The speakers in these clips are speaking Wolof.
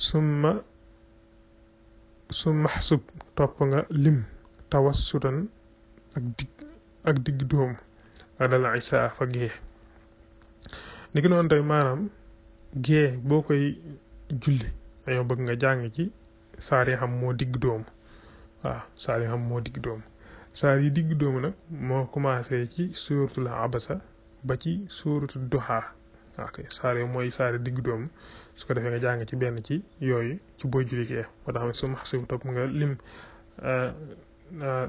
summa summa xsub topp nga lim tawassutan ak digg doom adal isa fa gee ni ki noonu tey maanaam gee boo koy julli dañoo bëgg nga jàng ci saar yi xam moo digg doomu waaw saar yi xam moo digg doomu saar yi digg doomu nag moo commencé ci suuratul abasa ba ci suuratul duha ok saar yi mooy saar yi digg doomu su ko defee nga jàng ci benn ci yooyu ci booy julli gee moo tax ne su ma xasee topp nga lim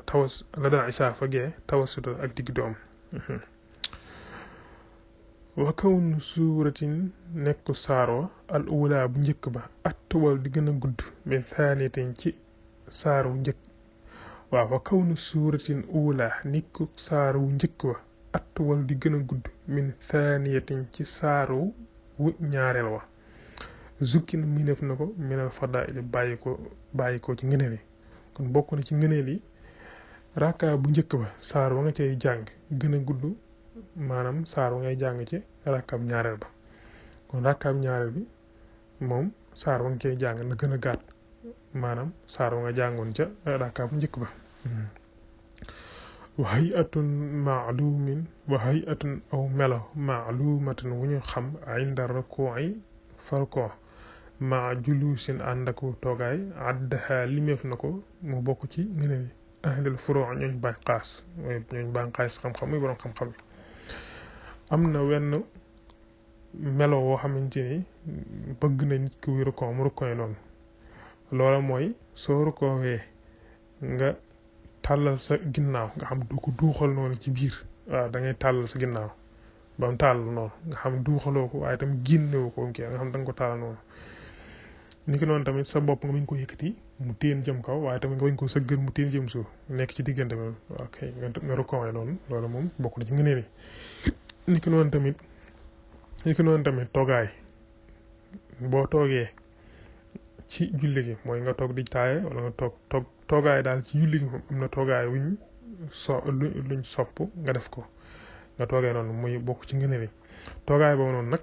tawas la dal isa fa gee tawasutal ak digg doomu wa kawnu suuratin nekku saaro al ula bu njëkk ba attuwal di gën a gudd min saaniyatin ci saaru njëkk waaw wa kawnu suuratin ula nekku saaru njëkk ba attuwal di gën a gudd min saaniyatin ci saaru wu ñaareel wa zukkin minef na ko minal fadaili bàyyi ko ci ngëneel yi kon bokk na ci ngëneel yi rakka bu njëkk ba saar wa nga cay jàng gën a gudd maanaam saar wa ngay jàng ci rakkaab ñaareel ba kon rakkaab ñaareel bi moom saar wa nga cay jàng na gën a gàtt maanaam saar wa nga jàngoon ca rakkaab njëkk ba wa hay'atun maalumin wa hay'atun aw melo maalumatin wu ñu xam inda ruku'i farko ma julusin ànd ak toogaay addaha limeef na ko mu bokk ci ngëneel yi ahlul furu' ñooñ bànqaas ñooñ bànqaas xam-xam muy borom xam-xam yi am na wenn melo woo xamante ni bëgg na nit ki wuy rukkoo mu rukkoo noonu loola mooy soo rukkoowee nga tàllal sa ginnaaw nga xam du ko duuxal noonu ci biir waaw da ngay tàllal sa ginnaaw ba mu tàllal noonu nga xam duuxaloo ko waaye tam génnewu ko kii nga xam da nga ko tàllal noonu ni ki noonu tamit sa bopp nga bañ ko yëkkati mu téen jëm kaw waaye tamit nga bañ ko sëggal mu téen jëm suuf nekk ci diggante bi ok nga rukkoo noonu loolu moom bokk na ci ngëneel yi ni ki noonu tamit toogaay boo toogee ci julli gi mooy nga toog di taaye wala nga toog toogaay daal ci julli gi am na toogaay luñ sopp nga def ko nga toogee noonu muy bokk ci ngëneel yi toogaay boobu noonu nag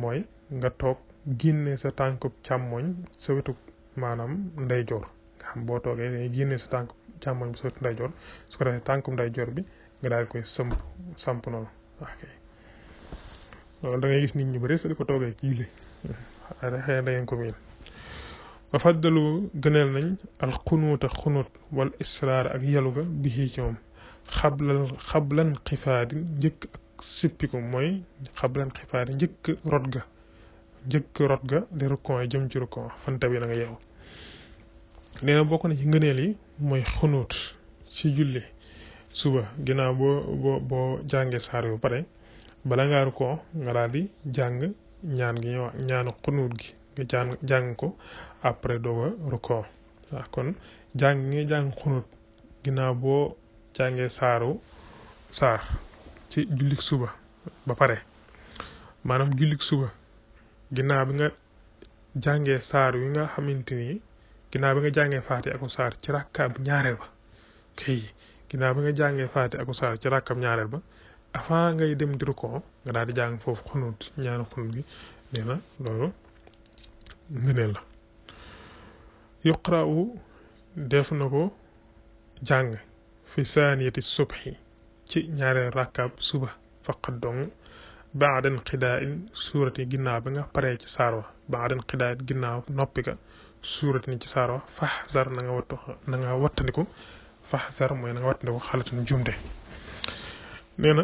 mooy nga toog génne sa tànkub càmmoñ sa wetu maanaam ndeyjoor nga xam boo toogee dañuy génne sa tànkub càmmoñ bi sa wetu ndeyjoor su ko defee tànkub ndeyjoor bi nga daal koy samp noonu ok loolu da ngay gis nit ñu bëri sa di ko toogee ci julli xëy na da ngeen ko miin wa faddalu gëneel nañ al xunuuta xunut wal israar ak yalu ga bi ci moom xablan xifaadi njëkk ak sippiku mooy xablan xifaadi njëkk rot ga di rukkoo yi jëm ci rukkoo fanta bi na nga yeewu nee na bokk na ci ngëneel yi mooy xunuut ci julli suba ginnaaw boo jàngee saar yu pare bala ngaa rukkoo nga daal di jàng ñaan gi ñëw ñaanu xunuut gi nga jàng ko après dooga rukkoo waaw kon jàng xunuut ginnaaw boo jàngee saar ci jullik suba ba pare maanaam jullik suba ginnaaw bi nga jàngee saar wi nga xamante ni ginnaaw bi nga jàngee faati aku saar ci rakkaab ñaareel ba kay ginnaaw bi nga jàngee faati aku saar ci rakkaab ñaareel ba avant ngay dem di rukkoo nga daal di jàng foofu xunut ñaanu xunut gi nee na loolu ngëneel la yuqra'u def na ko jàng fi saaniyati subhi ci ñaareel rakkaab suba faqat dong ba'da inqidaa'in suurati ginnaaw bi nga paree ci saar wa ba'da inqidaa'in ginnaaw noppi ga suurati ni ci saar wa faxzar na nga wattandiku faxzar mooy na nga wattandiku xalatun jumte nee na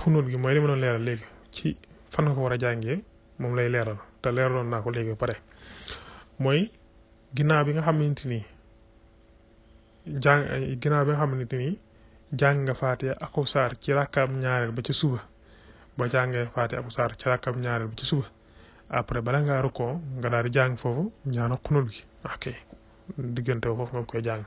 xunut gi mooy li ma doon leeral léegi ci fan nga ko war a jàngee moom lay leeral te leeraloon naa ko léegi ba pare mooy ginnaaw bi nga xamante ni jàng nga faatiha ak saar ci rakkaab ñaareel ba ci suba ba jàngee faatiha ak saar ci rakkaab ñaareel ba ci suba après bala ngaa rukkoo nga daal di jàng foofu ñaanu xunut gi ok diggante foofu nga koy jàng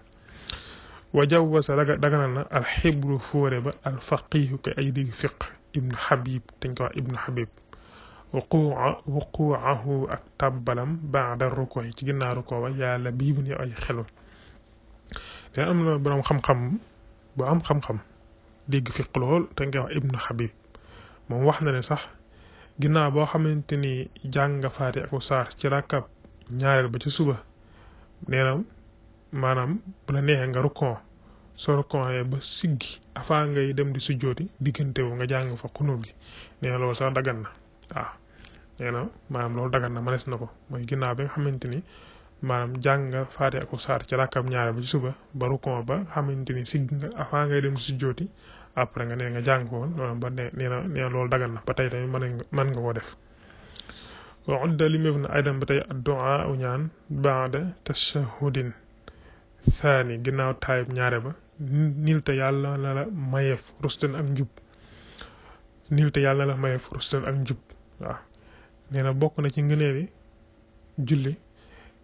wa jawwasa daganal na alxibru fóore ba alfaqihu kay ay digg fiq ibnu habib dañ ko wax ibnu habib wuquuahu ak tabbalam baada rukkoo yi ci ginnaaw rukkoo ba yàlla biibun yow ay xelu te am na borom xam-xam bu am xam-xam dégg fiq lool te nga wax ibnu habib moom wax na ne sax ginnaaw boo xamante ni jàng nga faati ak saar ci rakkab ñaareel ba ca suba nee na maanaam bu la neexee nga rukkoo soo rukkoo ba siggi avant ngay dem di sujjooti diggante wu nga jàng fa xunut gi nee na loolu sax dagan na waaw nee na maanaam loolu dagan na mënees na ko mooy ginnaaw bi nga xamante ni maanaam jàng nga faate ak saar ci rakkam ñaareel ba ci suba ba rukkoo ba xamante ni sigg nga avant ngay dem di sujjooti après nga nee nga jàng ko woon ba nee na loolu dagan na ba tey tamit mën nga koo def wa udda li méef na aydan ba tey addu'a u ñaan baada tashahudin thani ginnaaw taayib ñaare ba nil te yàlla na la mayeef rustan ak njub nil te yàlla na la mayeef rustan ak njub waaw nee na bokk na ci ngëneeli julli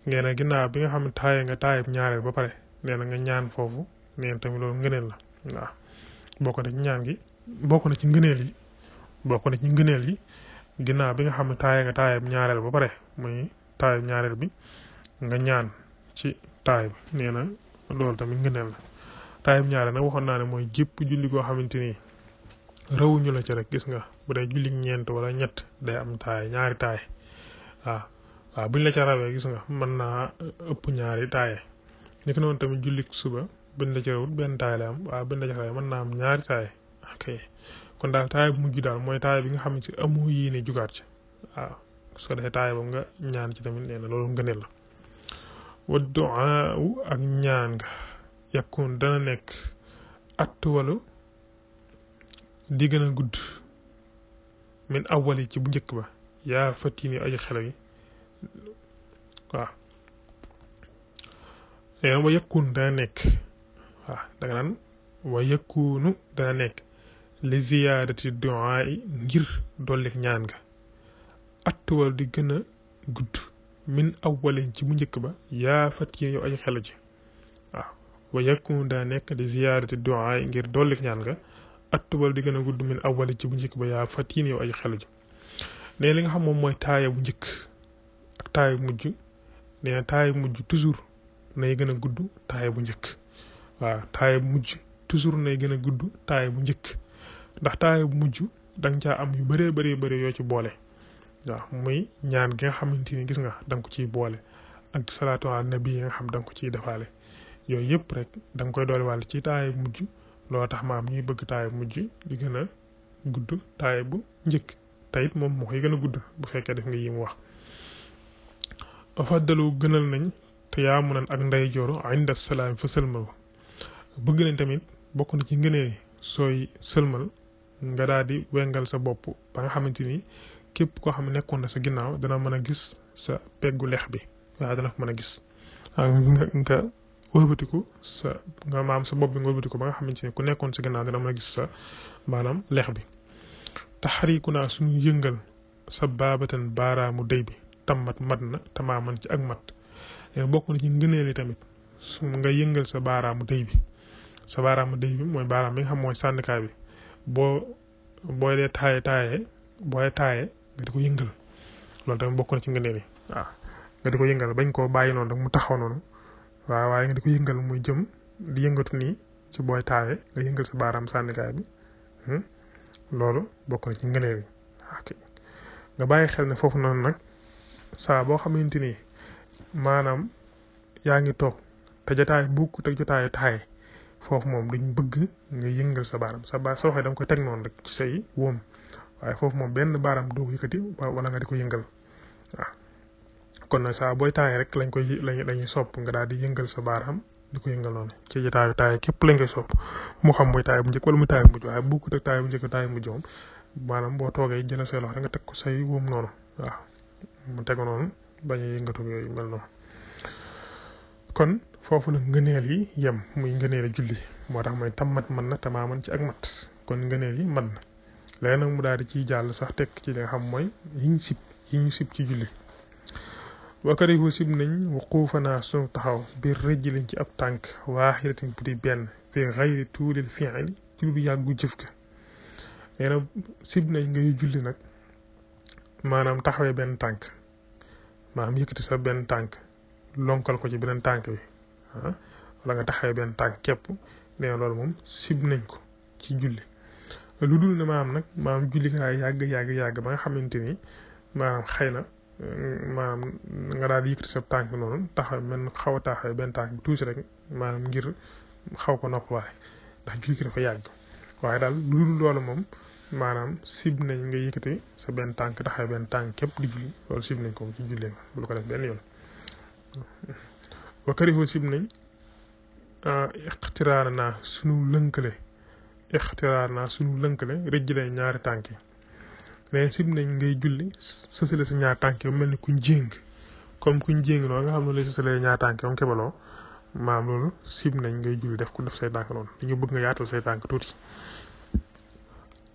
ngeen ne ginnaaw bi nga xam ne taaye nga taayib ñaareel ba pare nee na nga ñaan foofu nee na tamit loolu ngëneel la waaw bokk na ci ñaan gi bokk na ci ngëneel yi ginnaaw bi nga xam ne taaye nga taayib ñaareel ba pare muy taayib ñaareel bi nga ñaan ci taay bi nee na loolu tamit ngëneel la taayib ñaareel nag waxoon naa ne mooy jépp julli goo xamante ni rawuñu la ci rek gis nga bu dee julli ñeent wala ñett day am taay ñaari taay waaw buñ la ca rawee gis nga mën naa ëpp ñaari taaye ni ko noonu tamit julli suba buñ la ca rawut benn taay la am waaw buñ la ca rawee mën naa am ñaari taay ok kon daal taay bu mujj daal mooy taay bi nga xam ne ci amoo yéene jugaat ci waaw soo defee taay boobu nga ñaan ci tamit nee na loolu ngëneel la wa du'a ak ñaan nga yakun dana nekk atwalu di gën a gudd min awali ci bu njëkk ba yaa fatini aji xelaw yi waaw nee na wa yakun dana nekk waaw da nga naan wa yakunu dana nekk li ziyaadati du'a yi ngir dollik ñaan nga atwal di gën a gudd min awalin ci bu njëkk ba yaa fatini yow aji xelaw ji waaw wa yakun dana nekk li ziyaadati du'a yi ngir dollik ñaan nga atwal di gën a gudd min awali ci bu njëkk ba yaa fatini yow aji xelaw ji ne li nga xam moom mooy taaya bu njëkk ak taaya bu mujj nee na taaya bu mujj toujours nay gën a gudd taaya bu njëkk waaw taaya bu mujj toujours nay gën a gudd taaya bu njëkk ndax taaya bu mujj da nga caa am yu bëree bëri yoo ci boole waaw muy ñaan gi nga xamante ni gis nga da nga ko ciy boole ak salaatu ala nabi yi nga xam da nga ko ciy defaale yooyu yëpp rek da nga koy doole wàll ci taaya bu mujj loo tax maam ñuy bëgg taaya bu mujj di gën a gudd taaya bu njëkk tayit moom moo koy gën a gudd bu fekkee def nga yi mu wax afaddalu gënal nañ te yaa mu nan ak nday joro inda salaam fa sëlmal bëgg nañ tamit bokk na ci ngënee sooy sëlmal nga daal di wengal sa bopp ba nga xamante ni képp koo xam ne nekkoon na sa ginnaaw dana mën a gis sa peggu lex bi waaw dana ko mën a gis nga wëlbatiku nga maam sa bopp bi nga wëlbatiku ba nga xamante ni ku nekkoon sa ginnaaw dana mën a gis sa maanaam lex bi taxariku naa suñu yëngal sa baabatan baaraamu dëy bi tammat mat na tamaaman ci ak mat bokk na ci ngëneel yi tamit su nga yëngal sa baaraamu dëy bi sa baaraamu dëy bi mooy baaraam bi nga xam mooy sànnikaay bi booy dee taaye nga di ko yëngal loolu tamit bokk na ci ngëneel yi waaw nga di ko yëngal bañ koo bàyyi noonu rek mu taxaw noonu waaw waaye nga di ko yëngal muy jëm di yëngatu nii ci booy taaye nga yëngal sa baaraam sànnikaay bi loolu bokk na ci ngëneel yi nga bàyyi xel ne foofu noonu nag saa boo xamante ni maanaam yaa ngi toog te jotaay bukk te jotaayu taaye foofu moom duñ bëgg nga yëngal sa baaraam sa waxee da nga koy teg noonu rek ci say wóom waaye foofu moom benn baaraam doo ko yëkkati wala nga di ko yëngal waaw kon nag saa booy taaye rek lañuy sopp nga daal di yëngal sa baaraam di ko yëngal noonu ci jotaayu taaye képp lañ koy sopp moo xam mooy taaye bu njëkk wala muy taaye bu mujj waaye bukk te taaye bu njëkk taaye bu mujj moom maanaam boo toogee jëlee say loxo rek nga teg ko say wóom noonu waaw mu tegu noonu bañ a yëngatu yooyu mel noonu kon foofu nag ngëneel yi yem muy ngëneel julli moo tax mooy tammat man na tamaaman ci ak mat kon ngëneel yi man na léegi nag mu daal di ciy jàll sax tekk ci li nga xam mooy yi ñu sib ci julli wakarihu sib nañ wuquufanaa sunu taxaw biir rëjj lañ ci ab tànk waaxidatin bu di benn fi xayri tuulil fi'li ci lu yàggu jëf ga nee na sib nañ ngay julli nag maanaam taxawee benn tànk maanaam yëkkati sa benn tànk lonkal ko ci beneen tànk bi wala nga taxawee benn tànk képp nee na loolu moom sib nañ ko ci julli lu dul ne maanaam julli nga yàgg ba nga xamante ni maanaam xëy na maanaam nga daal di yëkkati sa tànk noonu taxaw mel xaw a taxaw benn tànk bi tuuti rek maanaam ngir xaw ko noppawaay ndax julli gi dafa yàgg waaye daal lu dul loolu moom maanaam sib nañ nga yëkkati sa benn tànk taxaw benn tànk képp di julli loolu sib nañ ko ci jullee bul ko def benn yoon wa karihu sib nañ ixtiraar naa sunu lënkale rëjj lay ñaari tànk yi mais sib nañ ngay julli sësale sa ñaari tànk yi mel ni kuñ jéng comme kuñ jéng noonu nga xam ne lay sësale ñaari tànk yi moom kebaloo maam loolu sib nañ ngay julli def say tànk noonu dañu bëgg nga yaatal say tànk tuuti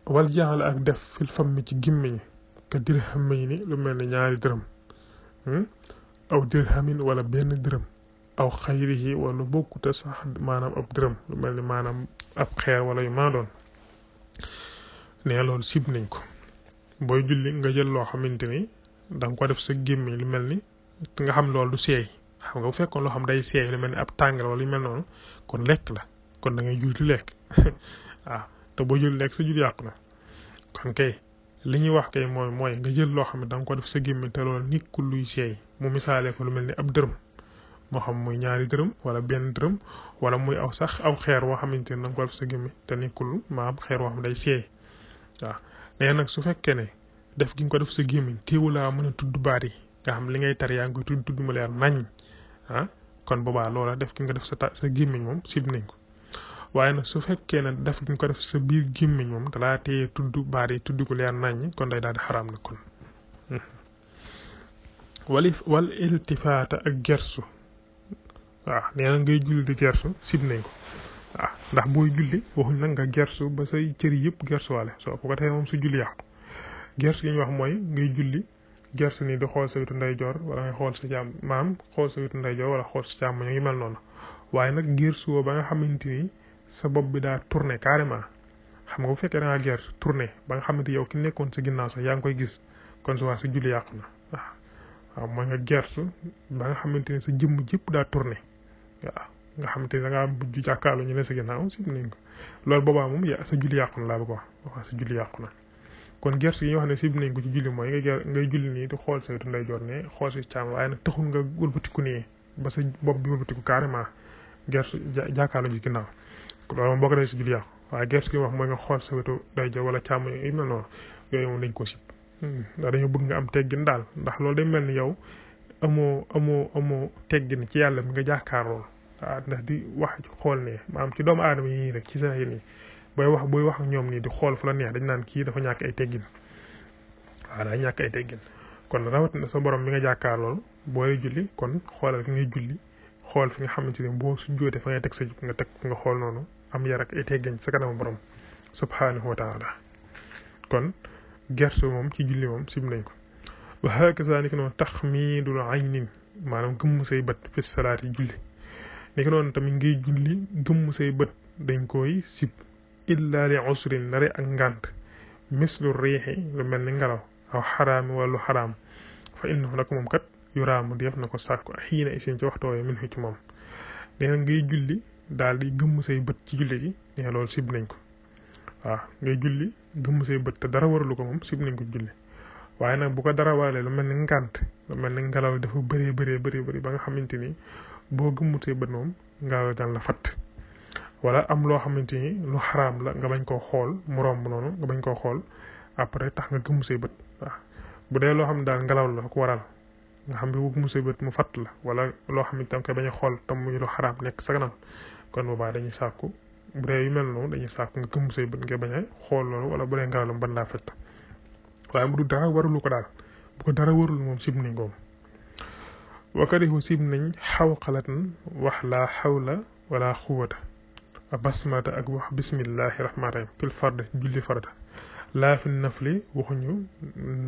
wal jaxal ak def fil fammi ci gimmiñ ka dirhamay ni lu mel ni ñaari dërëm aw dirhamin wala benn dërëm aw xayrihi wala bokkute sax maanaam ab dërëm lu mel ni maanaam ab xeer wala yu maa doon ne loolu sib nañ ko booy julli nga jël loo xamante ni da nga ko def sa gémmiñ lu mel ni nga xam loolu du seey xam nga bu fekkoon loo xam day seey lu mel ni ab tàngal wala yu mel noonu kon lekk la kon da ngay julli lekk waaw te boo julli lekk sa julli yàqu na kon kay li ñuy wax kay mooy nga jël loo xam ne da nga ko def sa gémmiñ te loolu nekkul luy seey mu misaalee ko lu mel ni ab dërëm moo xam muy ñaari dërëm wala benn dërëm wala muy aw sax aw xeer woo xamante ne da nga ko def sa gémmiñ te nekkul maam xeer woo xam day seey waaw nee nag su fekkee ne def gi nga ko def sa gémmiñ téewu laa mën a tudd baat yi nga xam li ngay tar yaa ngi koy tudd mu leer nañ kon boobaa loola def gi nga def sa gémmiñ moom sib nañ ko waaye nag su fekkee ne def gi nga ko def sa biir gémmiñ moom dalaa téye tudd baat yi tudd ko leer nañ kon day daal di xaraam na kon wal iltifaata ak gersu waaw nee na ngay julli di gersu sib nañ ko waaw ndax booy julli waxuñ nag nga gersu ba say cëri yëpp gersuwaale soo ko defee moom su julli yàqu gersu yi ñu wax mooy ngay julli gersu ni di xool sa wetu ndeyjoor wala ngay xool sa càmm maam xool sa wetu ndeyjoor wala xool sa càmm ñu ngi mel noonu waaye nag gersu ba nga xamante ni sa bopp bi daa tourné carrément xam nga bu fekkee da ngaa gersu tourné ba nga xamante yow ki nekkoon sa ginnaaw sax yaa ngi koy gis kon su waa sa julli yàqu na waaw mooy nga gersu ba nga xamante ni sa jëmm jëpp daa tourné waaw nga xamante ni da ngaa mujj jàkkaarloo ñu ne sa ginnaaw sib nañ ko loolu boobaa moom sa julli yàqu na laa bëgg wax sa julli yàqu na kon gersu yi ñu wax ne sib nañ ko ci julli mooy ngay julli nii di xool sa wetu ndeyjoor ne xool sa càmm waaye nag taxul nga wëlbatiku nii ba sa bopp bi wëlbatiku carrément gersu jàkkaarloo ci ginnaaw loolu moom boo ko defee sa julli yàqu waaye gersu gi wax mooy nga xool sa wetu ndeyjoor wala càmm yi mel noonu yooyu moom dañ ko sib ndax dañoo bëgg nga am teggin daal ndax loolu day mel ni yow amoo teggin ci yàlla mi nga jàkkaarloo waaw ndax di wax xool ne maanaam ci doomu aadama yi rek ci sa nii booy wax ak ñoom nii di xool fu la neex dañ naan kii dafa ñàkk ay teggin waaw daa ñàkk ay teggin kon rawatina sa borom mi nga jàkkaarloo booy julli kon xoolal fi ngay julli xool fi nga xamante ne boo su jootee fa ngay teg sa jub nga teg nga xool noonu am yar ak ay teggin sa kanam borom subhanahu wa taala kon gersu moom ci julli moom sib nañ ko wa hakaza ni ki noonu taxmiidul aynin maanaam gëmm say bët fi salaati julli ni ki noonu tamit ngay julli gëmm say bët dañ koy sib illa li usrin nare ak ngànt mislu riixi lu mel ni ngelaw aw xaraami wala lu xaraam fa innahu nag moom kat yuraamu def na ko sàkku xiina isin ci waxtooye min ci moom nee na ngay julli daal di gëmm say bët ci julli gi nee loolu sib nañ ko waaw ngay julli gëmm say bët te dara waralu ko moom sib nañ ko julli waaye nag bu ko dara waralee lu mel ni ngànt lu mel ni ngelaw dafa bëri ba nga xamante ni boo gëmmu say bët moom ngelaw daan la fatt wala am loo xamante ni lu xaraam la nga bañ koo xool mu romb noonu nga bañ koo xool après tax nga gëmmu say bët waaw bu dee loo xam ne daal ngelaw la ko waral nga xam ne bu gëmmu say bët mu fatt la wala loo xam ne tam koy bañ a xool tam muy lu xaraam nekk sa kanam kon boobaa dañuy sàkku bu dee yu mel noonu dañuy sàkku nga gëmmu say bët nga bañ a xool loolu wala bu dee ngelaw la mu ban laa fett waaye mu du dara warulu ko daal bu ko dara warul moom sib nañ ko wakarihu sib nañ xawqalatan wax laa xawla wala xuwata basmata ak wax bismillahi rahmaani rahim fil fard julli farata laa fi nafli waxuñu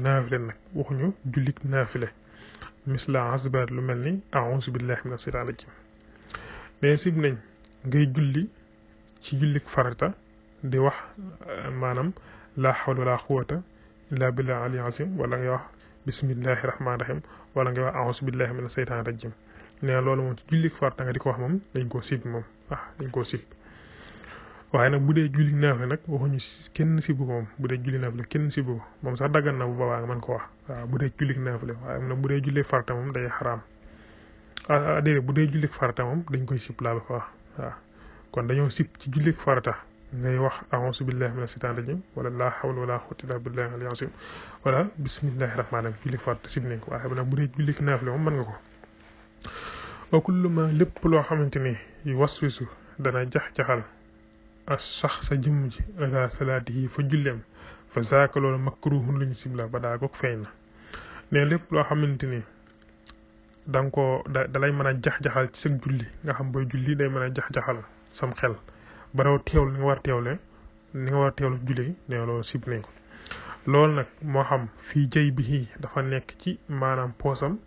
naafile nag waxuñu jullik naafile misla asbat lu mel ni a'uuzu billahi mina shaytaani rajim mais sib nañ ngay julli ci jullik farata di wax maanaam laa xawla wala xuwata illa billahi ali azim wala ngay wax bismillahi rahmaani rahim wala ngay wax a'uuzu billahi mina shaytaani rajim nee loolu moom ci jullik farata nga di ko wax moom dañ koo sib moom dañ koo sib waaye nag bu dee julli naafila nag waxuñu kenn sibu ko moom bu dee julli naafila kenn sibu ko moom sax daggan na bu boobaa nga mën ko wax waaw bu dee julli naafila waaye nag bu dee julli farata moom day xaraam déedéet bu dee julli farata moom dañ koy sib laa ko wax waaw kon dañoo sib ci julli farata ngay wax a'uuzu billahi mina shaytaani rajim wala laa hawla wala quwwata illa billahi al-aliyyil azim wala bismillahi rahmaani rahim julli farata sib nañ ko waaye nag bu dee julli naafila moom mën nga ko wa kullu ma lépp loo xamante ni yu waswisu dana jax-jaxal a sax sa jëmm ji ala salaatihi fa julleem fa zaaka loolu makruhun luñu sibla ba daa goog feeñ na ne lépp loo xamante ni da nga koo da lay mën a jax-jaxal ci sa julli nga xam booy julli day mën a jax-jaxal sam xel ba raw teewlu ni nga war teewle ni nga war teewlu julli ne loolu sib nañ ko loolu nag moo xam fii jay bihi dafa nekk ci maanaam poosam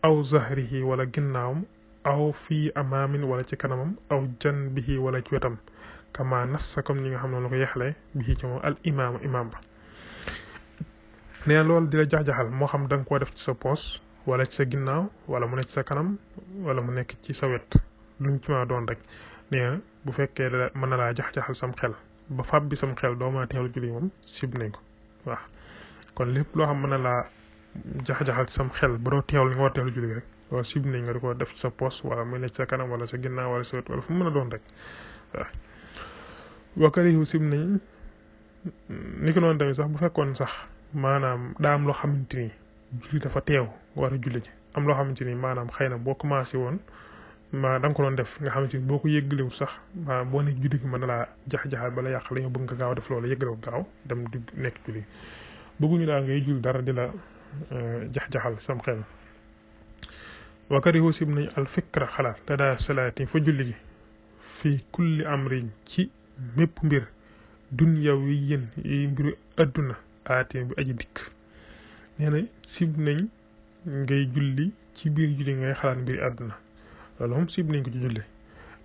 aw zahrihi wala ginnaawam aw fii amaamin wala ci kanamam aw janbihi wala ci wetam kama nassa comme ni nga xam ne la ko yexlee bii ci moom al imaam ba nee loolu di la jax-jaxal moo xam da nga koo def ci sa poos wala ci sa ginnaaw wala mu nekk ci sa kanam wala mu nekk ci sa wet luñ ci ma doon rek nee bu fekkee da mën na laa jax-jaxal sam xel ba fab bi sam xel doo mën a teewlu julli moom sib nañ ko waaw kon lépp loo xam mën na laa jax-jaxal ci sam xel ba doo teewlu li nga war teewlu julli rek loolu sib nañ nga di ko def ci sa poos wala mu nekk ci sa kanam wala sa ginnaaw wala sa wet wala fu mu mën a doon rek waaw wakarihu sib nañ ni ko noonu tamit sax bu fekkoon sax maanaam daa am loo xamante ni julli dafa teew war a julli ji am loo xamante ni maanaam xëy na boo commencé woon ma da nga ko doon def nga xamante ni boo ko yëggalewul sax maanaam boo nekk julli gi mën na laa jax-jaxal bala yàq la ñu bëgg nga gaaw def loolu yëggalewu gaaw dem di nekk julli bëgguñu daal ngay julli dara di la jax-jaxal sam xel wakarihu sib nañ al fikra xalaat te daa salaati fa julli gi fii kulli amrin ci mépp mbir dunyawiyin yi mbiru adduna aatin bi aji dikk nee na sib nañ ngay julli ci biir julli ngay xalaat mbiri adduna loolu moom sib nañ ko ci julli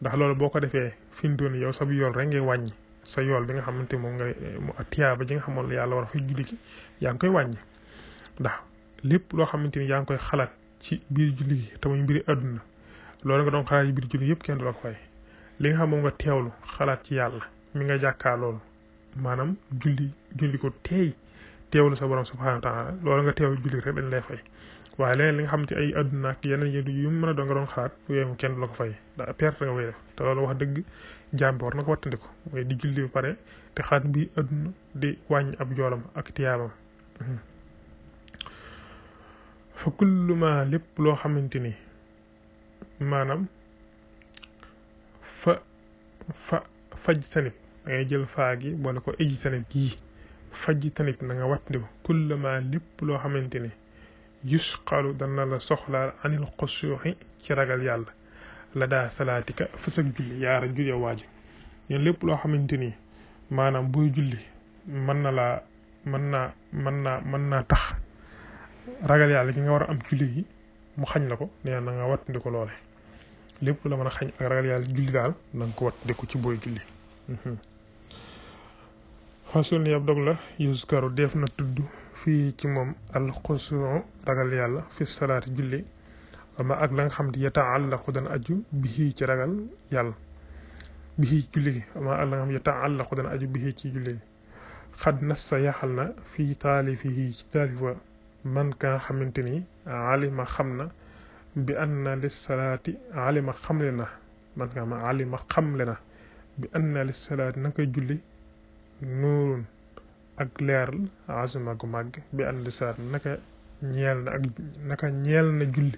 ndax loolu boo ko defee fi mu doon yow sa yool rek ngay wàññi sa yool bi nga xamante moom ngay tiyaaba ji nga xamoon yàlla war a fay julli ci yaa ngi koy wàññi ndax lépp loo xamante ni yaa ngi koy xalaat ci biir julli gi te muy mbiri adduna loolu nga doon xalaat ci biir julli yëpp kenn du la ko fay li nga xam moom nga teewlu xalaat ci yàlla mi nga jàkkaar loolu maanaam julli ko teewlu sa borom subhanahu wa taala loolu nga teewlu julli rek dañ lay fay waaye leneen li nga xam te ay adduna ak yeneen yu mën a doon nga doon xalaat yooyu kenn du la ko fay da perte nga koy def te loolu wax dëgg jàmbi war na ko wattandiku mooy di julli ba pare te xalaat mbi adduna di wàññi ab joolam ak tiyaabam fa kullu ma lépp loo xamante ni maanaam faj tanib da ngay jël faa gi boole ko iji tanib yii faj tanib na nga wattandiku kullu ma lépp loo xamante ni yusqalu dana la soxlaal anil xusuuxi ci ragal yàlla la daa salaatika fësag julli yaara julli waaji ñun lépp loo xamante ni maanaam booy julli mën naa tax ragal yàlla gi nga war a am julli yi mu xañ la ko nee na nga wattandiku loole lépp la mën a xañ ak ragal yàlla julli daal na nga ko wattandiku ci booy julli façon yab dog la yuskaru def na tudd fii ci moom alxusuu ragal yàlla fi salaati julli ama ak la nga xam ne yataallaqu dana aju bihi ci ragal yàlla bihi ci julli gi ama ak la nga xam ne yataallaqu dana aju bihi ci julli gi xad nassa yaxal na fii taalifihi ci taalifa man ka nga xamante ni alima xam na bi anna lissalaati alima xamle na man ka ma alima xamle na bi anna lissalaati na koy julli nuurun ak leeral azuma gu màgg bi anna lissalaati naka ñeel na julli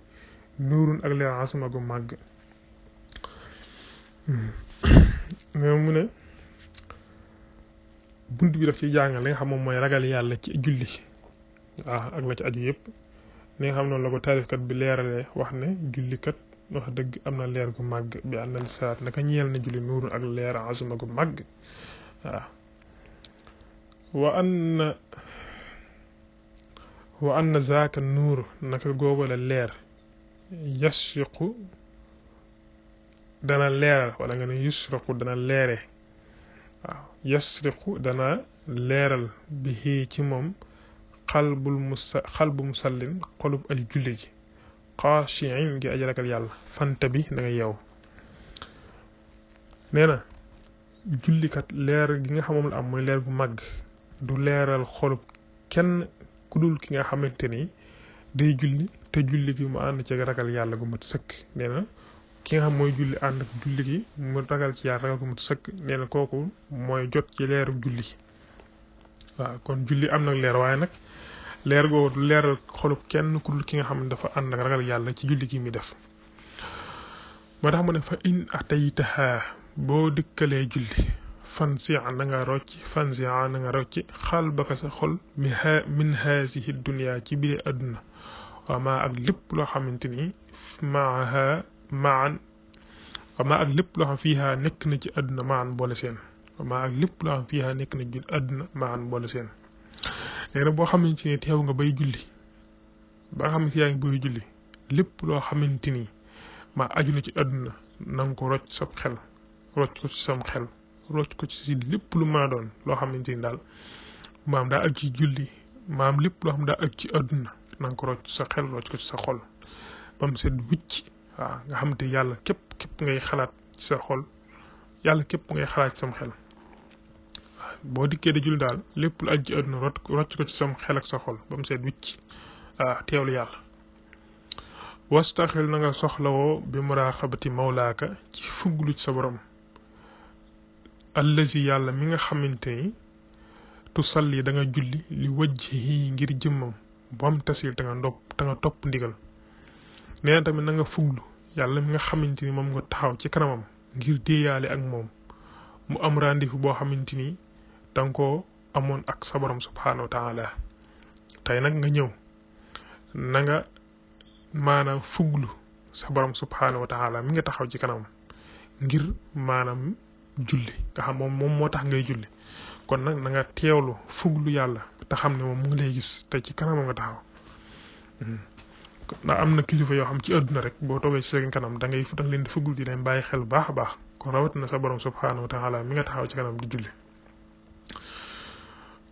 nuurun ak leeral azuma gu màgg mais mu ne bunt bi daf ci jàngal li nga xam moom mooy ragal yàlla ci julli waaw ak la ci aju yëpp li nga xam noonu la ko taarifkat bi leeralee wax ne jullikat wax dëgg am na leer gu màgg bi ànd na salaat naka ñeel na julli nuurun ak leer azuma gu màgg waaw wa anna zaaka nuur naka googu la leer yasriqu dana leeral wala nga ne yusriqu dana leere waaw yasriqu dana leeral bi ci moom xalbu musallin xolub aji julli ji xaashiin gi aji ragal yàlla fanta bi da nga yeew nee na jullikat leer gi nga xam moom la am mooy leer gu màgg du leeral xolub kenn ku dul ki nga xamante ni day julli te julli gi mu ànd ci ragal yàlla gu mat sëkk nee na ki nga xam mooy julli ànd ak julli gi mu ragal ci yàlla ragal gu mat sëkk nee na kooku mooy jot ci leeru julli waaw kon julli am nag leer waaye nag leer googu du leeral xolub kenn ku dul ki nga xam ne dafa ànd ak ragal yàlla ci julli gi mi def moo tax mu ne fa in ataytaha boo dikkalee julli fansi'a na nga rocc xal baka sa xol min haasihi dunya ci biir adduna wa ma ak lépp loo xamante ni maaha maan wa ma ak lépp loo xam fiiha nekk na ci adduna maan boole seen wa ma ak lépp loo xam fiiha nekk na ci adduna maan boole seen léegi nag boo xamante ni teew nga bay julli ba nga xamante yaa ngi bay julli lépp loo xamante ni ma aju na ci adduna na nga ko rocc sab xel rocc ko ci sam xel rocc ko ci lépp lu mën a doon loo xamante ni daal maam daa aju ci julli maam lépp loo xam daa aju ci adduna na nga ko rocc sa xel rocc ko ci sa xol ba mu set wicc waaw nga xam te yàlla képp ngay xalaat ci sa xol yàlla képp ngay xalaat ci sam xel waaw boo dikkee di julli daal lépp lu aju ci adduna rocc ko ci sam xel ak sa xol ba mu set wicc waaw teewlu yàlla wastaxil na nga soxlawoo bi muraaxabati mawlaaka ci fuglu ci sa borom allazi yàlla mi nga xamante ni tusalli da nga julli li wajhihi ngir jëmmam bam tasil te nga topp ndigal nee na tamit na nga fuglu yàlla mi nga xamante ni moom nga taxaw ci kanamam ngir déeyaale ak moom mu am rendez-vous boo xamante ni danga koo amoon ak sa borom subhaanahu wa taala tey nag nga ñëw na nga maanaam fuglu sa borom subhaanahu wa taala mi nga taxaw ci kanamam ngir maanaam julli nga xam moom moo tax ngay julli kon nag na nga teewlu fuglu yàlla te xam ne moom mu ngi lay gis te ci kanamam nga taxaw ndax am na kilifa yoo xam ci àdduna rek boo toogee ci seen kanam da nga leen di fuglu di leen bàyyi xel baax a baax kon rawat na sa borom subhaanahu wa taala mi nga taxaw ci kanam di julli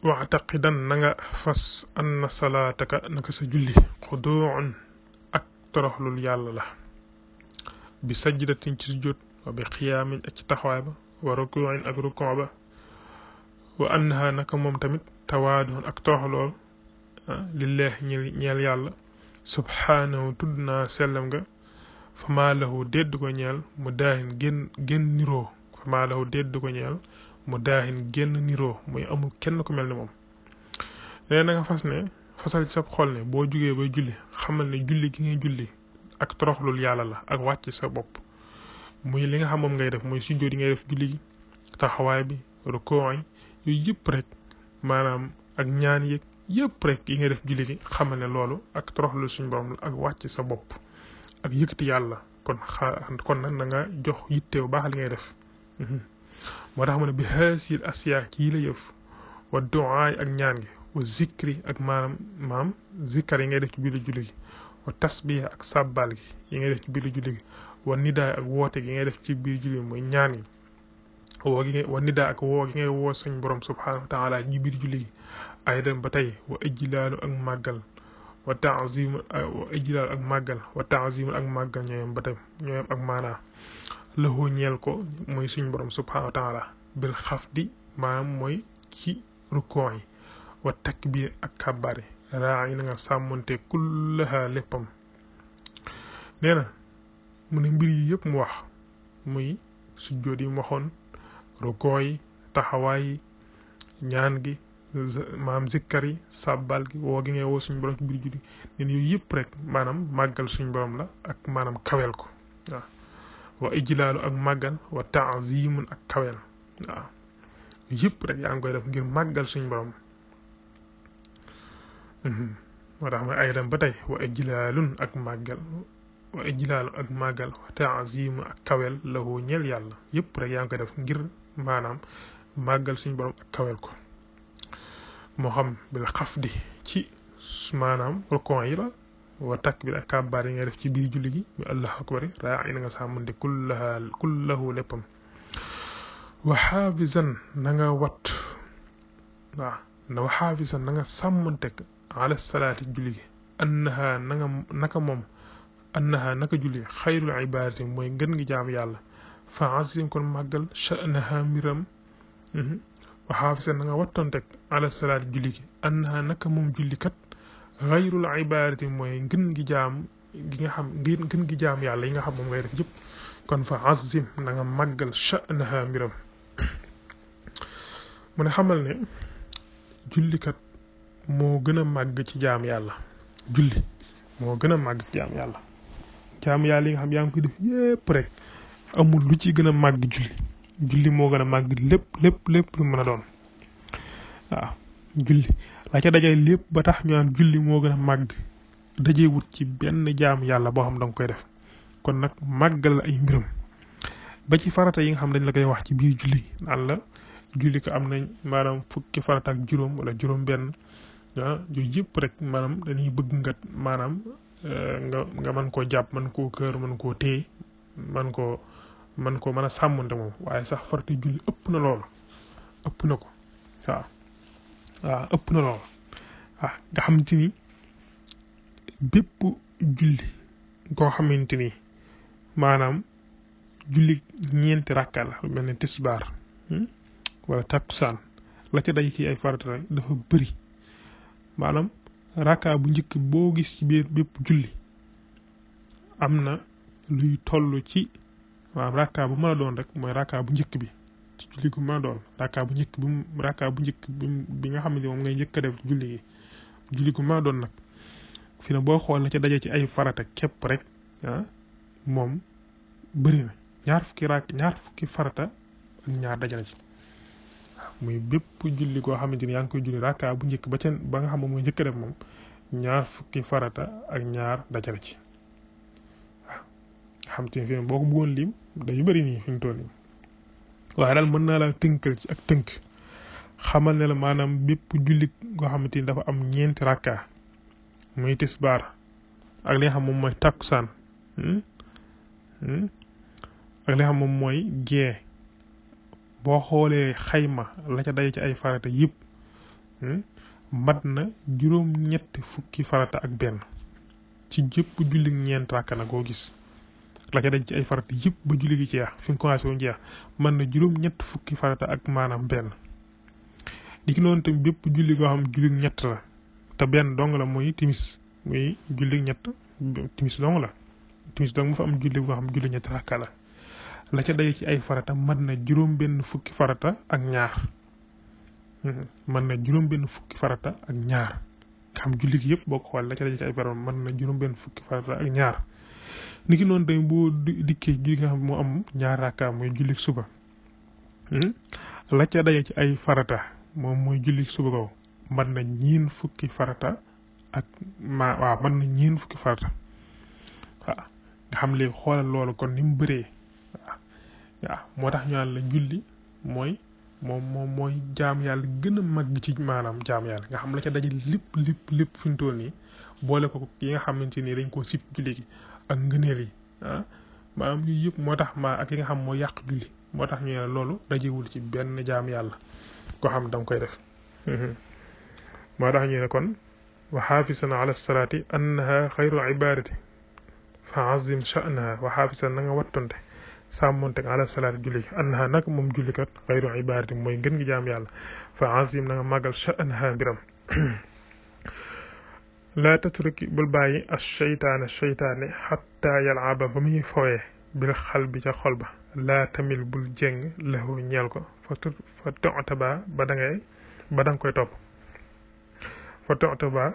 wa'taqidan na nga fas anna salaataka naka sa julli xuduun ak toroxlul yàlla la bi sajdatin ci sujjóot wa bi xiyaamin ak ci taxawaay ba wa rukuuin ak rukuu ba wa annaha naka moom tamit tawaaduun ak toroxlool lillahi ñeel yàlla subhaanahu tudd naa sellam nga fa maa lahu dédd ko ñeel mu daahin génn niroo fa maa lahu dédd ko ñeel mu daahin génn niroo muy amul kenn ku mel ni moom léegi na nga fasal ci sa xol ne boo jugee bay julli xamal ne julli gi ngay julli ak toroxlul yàlla la ak wàcc sa bopp muy li nga xam moom ngay def muy sujjóot yi ngay def julli gi taxawaay bi rukuu yi yooyu yëpp rek maanaam ak ñaan yeeg yëpp rek yi ngay def julli gi xamal ne loolu ak toroxlul suñu borom la ak wàcc sa bopp ak yëkkati yàlla kon nag na nga jox yitteew baax li ngay def moo tax mu ne bi haasil asiya ci yi la yëf wa du'aay ak ñaan gi wa zikri ak maam zikkar yi ngay def ci biir julli gi wa tasbih ak sabbal gi yi ngay def ci biir julli gi wa nidaay ak woote gi ngay def ci biir julli mooy ñaan gi wa nidaay ak woo gi ngay woo suñ borom subhanahu wa taala ci biir julli gi ay dem ba tey wa ijlaalu ak màggal wa ta'zim wa ijlaalu ak màggal wa ta'zim ak màggal ñooyam ba tey ñooyam ak maanaa lahu ñeel ko mooy suñ borom subhanahu wa taala bil xafdi maanaam mooy ci rukoo yi wa takbir ak kàbbaar yi raa yi na nga sàmmonte kullaha léppam nee na mu ne mbir yi yëpp mu wax muy sujjóot yi mu waxoon rukoo yi taxawaay yi ñaan gi maanaam zikkar yi sàbbal gi woo gi ngay woo suñ borom ci biir julli neen yooyu yëpp rek maanaam màggal suñ borom la ak maanaam kawel ko waaw wa ijlaalu ak màggal wa ta'zimun ak kawel waaw yëpp rek yaa ngi koy def ngir màggal suñ borom moo tax mooy aydan ba tey wa ijlaalun ak màggal wa ijlaalu ak màggal wa ta'zimu ak kawel lahu ñeel yàlla yëpp rek yaa ngi koy def ngir maanaam màggal suñ borom ak kawel ko moo xam bil xafdi ci maanaam rukon yi la wa takbir ak kàbbaar yi ngay def ci biir julli gi mi allahu akbar raa yi na nga sàmmante kullahu léppam wa xaafisan na nga wat waaw wa xaafisan na nga sàmmante ala salaati julli gi annaha naka moom annaha naka julli xayrul ibadati mooy ngën gi jaam yàlla fa azim kon màggal sha'naha mbiram wa xaafisa na nga wattontek ala salaat julli gi annaha naka moom julli kat xayrul ibaadati mooy ngën gi jaam gi nga xam ngën gi jaam yàlla yi nga xam moom ngay def yëpp kon fa azim na nga màggal sha'naha mbiram mu ne xamal ne jullikat moo gën a màgg ci jaam yàlla julli moo gën a màgg ci jaam yàlla yi nga xam yaa ngi koy def yépp rek amul lu ci gën a màgg julli moo gën a màgg lépp lu mën a doon waaw julli la ca dajee lépp ba tax ñu naan julli moo gën a màgg dajee wut ci benn jaam yàlla boo xam da nga koy def kon nag màggal ay mbiram ba ci farata yi nga xam dañ la koy wax ci biir julli naan la julli ko am nañ maanaam fukki farata ak juróom wala juróom benn yooyu yëpp rek maanaam dañuy bëgg nga maanaam nga mën koo jàpp mën koo kër mën koo téye mën koo mën a sàmmante moom waaye sax farata julli ëpp na loolu ëpp na ko waaw ëpp na loolu nga xamante ni bépp julli koo xamante ni maanaam julli ñeenti rakka la mel ne tisbaar wala takkusaan la ca day ci ay farata rek dafa bëri maanaam rakka bu njëkk boo gis ci biir bépp julli am na luy toll ci waaw rakka bu mën a doon rek mooy rakka bu njëkk bi ci julli gu mën a doon rakka bu njëkk bi nga xam ne moom ngay njëkk a def julli gi julli gu mën a doon nag fi ne boo xool la ca daje ci ay farata képp rek moom bëri na ñaar fukki farata ak ñaar daje na ci muy bépp julli koo xamante ni yaa ngi koy julli rakka bu njëkk ba nga xam ne mooy njëkk a def moom ñaar fukki farata ak ñaar daje na ci waaw xam te ne fi boo ko bëggoon lim day bëri nii fi mu toll nii waaye daal mën naa la tënkal ci ak tënk xamal ne la maanaam bépp julli koo xamante ni dafa am ñeenti rakka muy tisbaar ak li nga xam moom mooy takkusaan ak li nga xam moom mooy gee boo xoolee xayma la ca day ci ay farata yëpp mat na juróom-ñetti fukki farata ak benn ci jëpp julli ñeent rakka na koo gis la ca day ci ay farata yëpp ba julli gi jeex fi nga commencé woon jeex mën na juróom-ñett fukki farata ak maanaam benn di ki noonu tamit bépp julli goo xam julli ñett la te benn dong la muy timis muy julli ñett timis dong la timis dong mu fa am julli goo xam julli ñett rakka la ca day ci ay farata mën na juróom benn fukki farata ak ñaar mën na juróom benn fukki farata ak ñaar nga xam julli gi yëpp boo ko xool la ca day ci ay farata mën na juróom benn fukki farata ak ñaar niki noonu tamit boo dikkee julli nga xam moo am ñaar rakka mooy julli suba la ca day ci ay farata moom mooy julli suba kaw mën na ñeen fukki farata ak waaw mën na ñeen fukki farata waaw nga xam léegi xoolal loolu kon ni mu bëree waaw moo tax ñu naan la julli mooy mooy jaam yàlla gën a màgg ci maanaam jaam yàlla nga xam la ca daje lépp fi mu toll nii boole ko yi nga xamante ni dañ koo sib julli gi ak ngëneel yi maanaam yooyu yëpp moo tax ak yi nga xam moo yàq julli moo tax ñu ne loolu dajewul ci benn jaam yàlla koo xam da nga koy def moo tax ñu ne kon wa xaafisan ala salaati annaha xayru ibadati fa azim sha'naha wa xaafisan na nga wattonte sàmmonte ala salaati julli annaha nag moom jullikat xayru ibadati mooy gën gi jaam yàlla fa azim na nga màggal sha'naha mbiram laa tatruki bul bàyyi as seytaane xatta yalaba ba muy fooye bil xal bi ca xol ba laa tamil bul jeng lahu ñeel ko fa toxtaba ba da nga koy topp fa toxtaba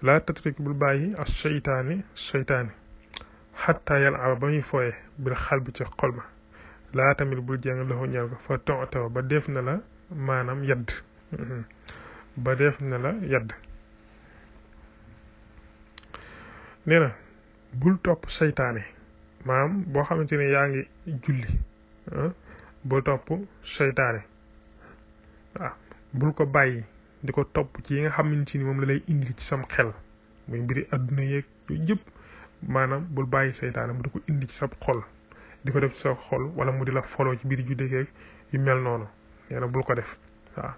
laa tatruki bul bàyyi as seytaane xatta yalaba ba muy fooye bil xal bi ca xol ba laa tamil bul jeng lahu ñeel ko fa toxtaba ba def na la maanaam yadd ba def na la yadd nee na bul topp seytaane maanaam boo xamante ne yaa ngi julli bul topp seytaane waaw bul ko bàyyi di ko topp ci yi nga xamante ni moom la lay indi ci sam xel muy mbiri adduna yeeg yooyu yëpp maanaam bul bàyyi seytaane mu di ko indi ci sa xol di ko def ci sa xol wala mu di la foloo ci biir julli geeg yu mel noonu nee na bul ko def waaw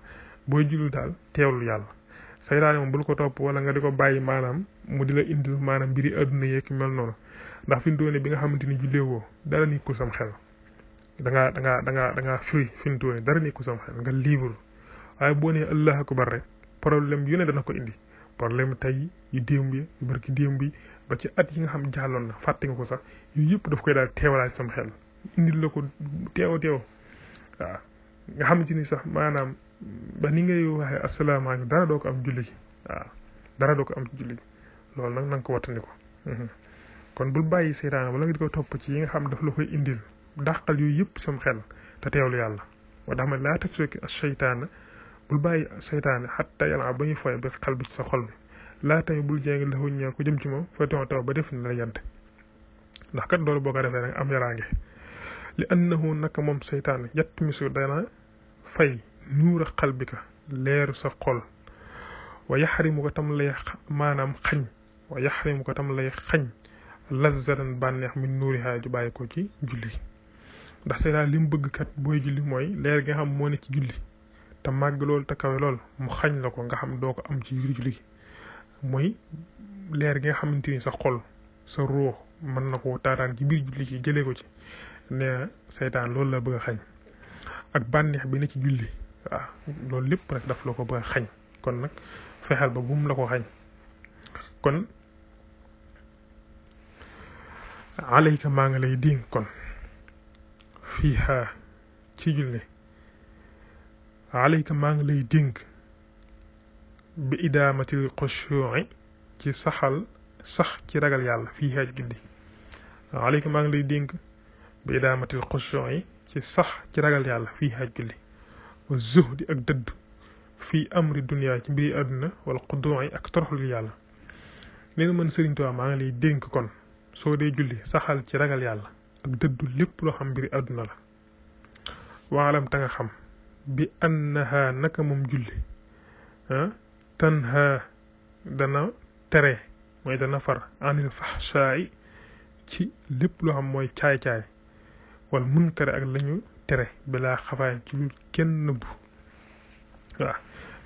booy julli daal teewlu yàlla seytaane moom bul ko topp wala nga di ko bàyyi maanaam mu di la indil maanaam mbiri àdduna yeeg mel noonu ndax fi mu doone bi nga xamante ni jullee woo dara nekkul sam xel da ngaa firi fi mu doone dara nekkul sam xel nga libre waaye boo nee allahu akbar rek problème yu ne dana ko indi problème tey yu démb yi yu barki démb bi ba ci at yi nga xam jàlloon na fàtte nga ko sax yooyu yëpp daf koy daal teewalaat sam xel indil la ko teew waaw nga xamante ni sax maanaam ba ni ngay waxee asalaamaaleykum dara doo ko am julli gi waaw dara doo ko am ci julli gi loolu nag na nga ko wattandi ko kon bul bàyyi seytaane wala nga di ko topp ci yi nga xam daf la koy indil dàqal yooyu yëpp sam xel te teewlu yàlla moo tax ma laa tatruki seytaane bul bàyyi seytaane xatta yàlla ba ñuy foy ba xel bi ci sa xol bi laa tamit bul jéngi la ñëw ko jëm ci moom fa taw ba def na la yant ndax kat loolu boo ko defee rek am yaraange li annahu naka moom seytaane yatt misu dana fay nuura xalbika leeru sa xol wa yaxrimu ko tam lay maanaam xañ wa yaxrimu ko tam lay xañ lazzatan bànneex min nuurihaa ju bàyyi ko ci julli ndax seytaan li mu bëgg kat booy julli mooy leer gi nga xam moo ne ci julli te màgg loolu te kawe lool mu xañ la ko nga xam doo ko am ci biir julli gi mooy leer gi nga xamante ni sa xol sa ruux mën na ko taataan ci biir julli gi jëlee ko ci nee seytaan loolu la bëgg a xañ ak bànneex bi ne ci julli waaw loolu lépp nag daf la ko bëgg a xañ kon nag fexeel ba bum la ko xañ kon alayka maa ngi lay dénk kon fiiha ci julli alayka maa ngi lay dénk bi idaamatil xushuu'i ci sax ci ragal yàlla fiiha ci julli alayka maa ngi lay dénk bi idaamatil xushuu'i ci sax ci ragal yàlla fiiha ci julli wa zuhdi ak dëdd fii amri dunya ci mbiri àdduna wala xuduu'i ak toroxlu yàlla nee na man Sëriñ Tuubaa maa ngi lay dénk kon soo dee julli saxal ci ragal yàlla ak dëddu lépp loo xam mbiri àdduna la waalam ta nga xam bi annaha naka moom julli tanha dana tere mooy dana far anil fahshaay ci lépp loo xam mooy caay-caay wala munkare ak lañu tere bilaa xafaay ci lu kenn nëbbu waaw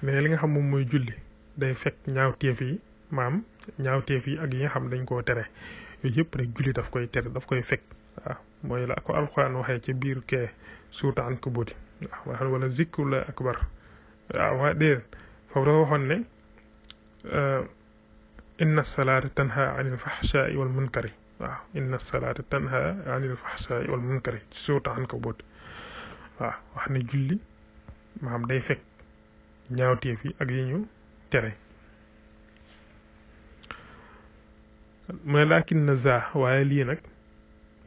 mais li nga xam moom mooy julli day fekk ñaawteef yi maam ñaawteef yi ak yi nga xam dañ koo tere yooyu yëpp rek julli daf koy tere daf koy fekk waaw mooy la ko alxuraan waxee ci biir kee suurta Ankabut waaw wala zikrullahi akbar waaw waa déedéet foofu dafa waxoon ne inna salaata tanha anil fahshaai wal munkari waaw inna salaata tanha anil fahshaai wal munkari ci suurta Ankabut waaw wax ne julli maam day fekk ñaawteef yi ak yi ñu tere mais laakin na za waaye lii nag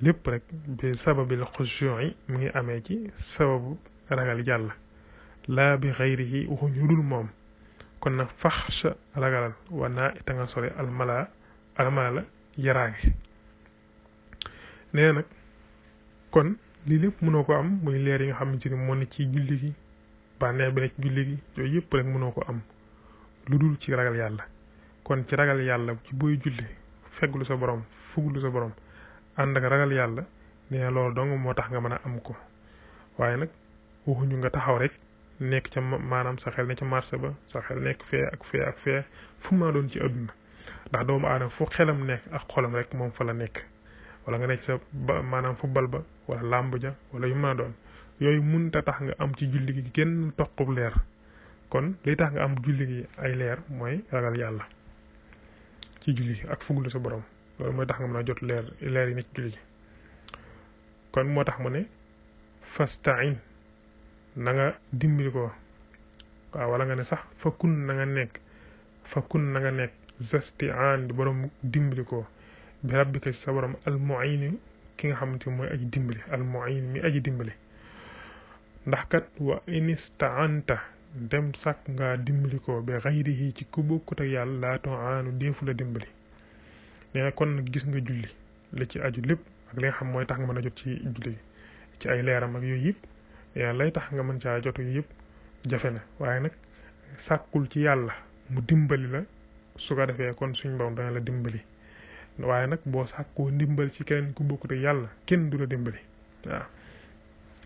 lépp rek bi sababil xushuu'i mu ngi amee ci sababu ragal yàlla laa bi xayrihi waxuñu dul moom kon nag faxsha ragalal wa naa ita nga sore almala yaraange nee nag kon lii lépp mënoo ko am muy leer yi nga xamante ni moo ne ci julli gi bànneex bi ne ci julli gi yooyu yëpp rek mënoo ko am lu dul ci ragal yàlla kon ci ragal yàlla ci booy julli fegglu sa borom fuglu sa borom ànd ak ragal yàlla nee loolu dong moo tax nga mën a am ko waaye nag waxuñu nga taxaw rek nekk ca maanaam sa xel ne ca marché ba sa xel nekk fee ak fee ak fee fu maa doon ci àdduna ndax doomu aadama fu xelam nekk ak xolam rek moom fa la nekk wala nga nekk sa ba maanaam football ba wala làmb ja wala yu maa doon yooyu mënta tax nga am ci julli gi genn toqub leer kon li tax nga am julli gi ay leer mooy ragal yàlla ci julli gi ak fuglu sa borom loolu mooy tax nga mën a jot leer yi ne ci julli gi kon moo tax mu ne fasta'in na nga dimbali ko waaw wala nga ne sax fa kun na nga nekk zasti'an di borom dimbali ko bi rabbika sa borom al-mu'in ki nga xamante mooy aji dimbali al-mu'in mi aji dimbali ndax kat wa inista'anta dem sàkk nga dimbali ko bi xayrihi ci ku bokkut ak yàlla laa tu'aanu deefu la dimbali nee na kon nag gis nga julli li ci aju lépp ak li nga xam mooy tax nga mën a jot ci julli ci ay leeram ak yooyu yëpp yaa lay tax nga mën caa jot yooyu yëpp jafe na waaye nag sàkkul ci yàlla mu dimbali la su ko defee kon suñ borom dana la dimbali waaye nag boo sàkkoo ndimbal ci keneen ku bokkut ak yàlla kenn du la dimbali waaw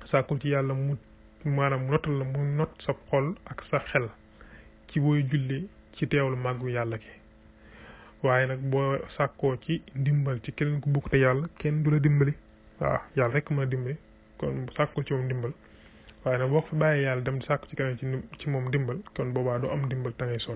sàkkul ci yàlla mu maanaam notal la mu not sa xol ak sa xel ci booy julli ci teewlu màggu yàlla ki waaye nag boo sàkkoo ci ndimbal ci keneen ku bokk te yàlla kenn du la dimbali waaw yàlla rek mën a dimbali kon sàkkul ci moom dimbal waaye nag boo ko fi bàyyee yàlla dem sàkku ci keneen ci moom dimbal kon boobaa du am dimbal ta ngay sonn